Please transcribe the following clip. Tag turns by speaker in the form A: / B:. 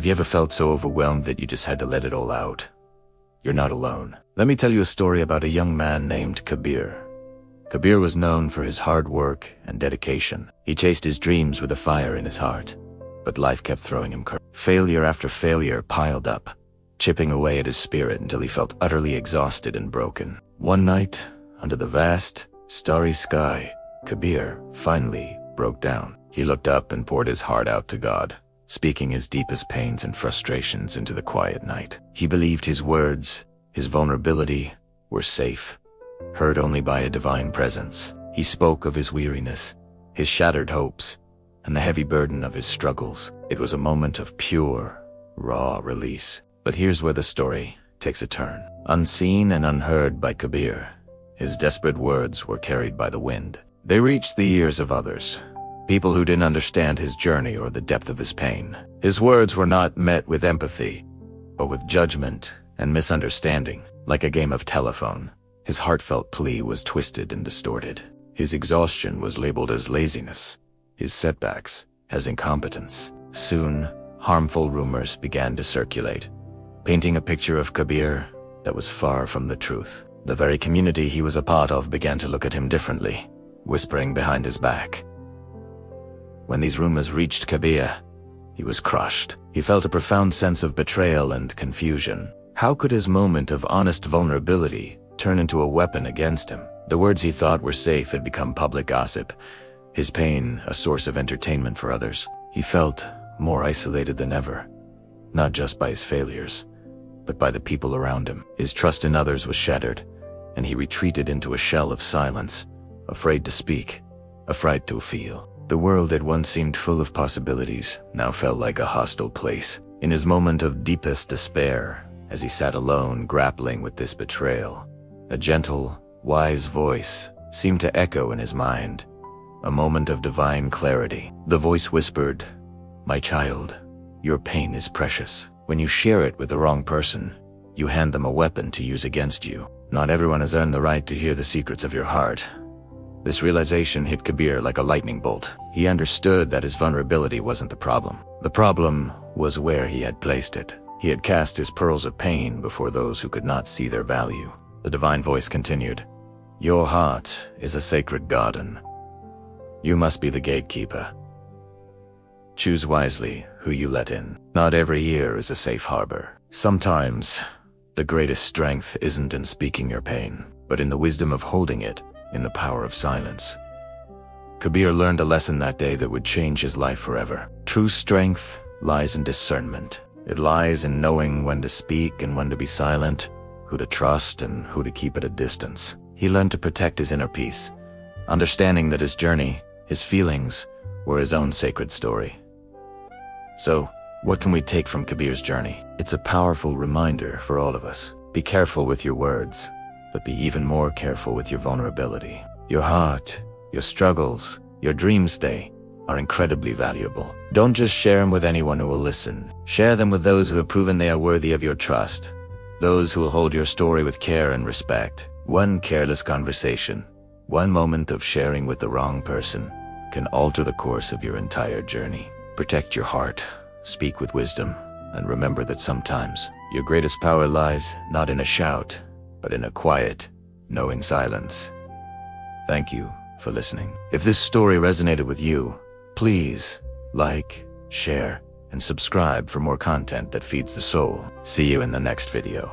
A: you ever felt so overwhelmed that you just had to let it all out? You're not alone. Let me tell you a story about a young man named Kabir. Kabir was known for his hard work and dedication. He chased his dreams with a fire in his heart, but life kept throwing him curves. Failure after failure piled up, chipping away at his spirit until he felt utterly exhausted and broken. One night, under the vast, starry sky, Kabir finally broke down. He looked up and poured his heart out to God, speaking his deepest pains and frustrations into the quiet night. He believed his words, his vulnerability, were safe, heard only by a divine presence. He spoke of his weariness, his shattered hopes, and the heavy burden of his struggles. It was a moment of pure, raw release. But here's where the story takes a turn. Unseen and unheard by Kabir, his desperate words were carried by the wind. They reached the ears of others, people who didn't understand his journey or the depth of his pain. His words were not met with empathy, but with judgment and misunderstanding. Like a game of telephone, his heartfelt plea was twisted and distorted. His exhaustion was labeled as laziness, his setbacks as incompetence. Soon, harmful rumors began to circulate, painting a picture of Kabir that was far from the truth. The very community he was a part of began to look at him differently, whispering behind his back. When these rumors reached Kabir, he was crushed. He felt a profound sense of betrayal and confusion. How could his moment of honest vulnerability turn into a weapon against him? The words he thought were safe had become public gossip, his pain a source of entertainment for others. He felt more isolated than ever, not just by his failures, but by the people around him. His trust in others was shattered, and he retreated into a shell of silence, afraid to speak, afraid to feel. The world that once seemed full of possibilities now felt like a hostile place. In his moment of deepest despair, as he sat alone grappling with this betrayal, a gentle, wise voice seemed to echo in his mind, a moment of divine clarity. The voice whispered, "My child, your pain is precious. When you share it with the wrong person, you hand them a weapon to use against you. Not everyone has earned the right to hear the secrets of your heart." This realization hit Kabir like a lightning bolt. He understood that his vulnerability wasn't the problem. The problem was where he had placed it. He had cast his pearls of pain before those who could not see their value. The divine voice continued, "Your heart is a sacred garden. You must be the gatekeeper. Choose wisely who you let in. Not every ear is a safe harbor. Sometimes, the greatest strength isn't in speaking your pain, but in the wisdom of holding it, in the power of silence." Kabir learned a lesson that day that would change his life forever. True strength lies in discernment. It lies in knowing when to speak and when to be silent, who to trust and who to keep at a distance. He learned to protect his inner peace, understanding that his journey, his feelings, were his own sacred story. So, what can we take from Kabir's journey? It's a powerful reminder for all of us. Be careful with your words, but be even more careful with your vulnerability. Your heart, your struggles, your dreams, they are incredibly valuable. Don't just share them with anyone who will listen. Share them with those who have proven they are worthy of your trust, those who will hold your story with care and respect. One careless conversation, one moment of sharing with the wrong person, can alter the course of your entire journey. Protect your heart, speak with wisdom, and remember that sometimes your greatest power lies not in a shout, but in a quiet, knowing silence. Thank you for listening. If this story resonated with you, please like, share, and subscribe for more content that feeds the soul. See you in the next video.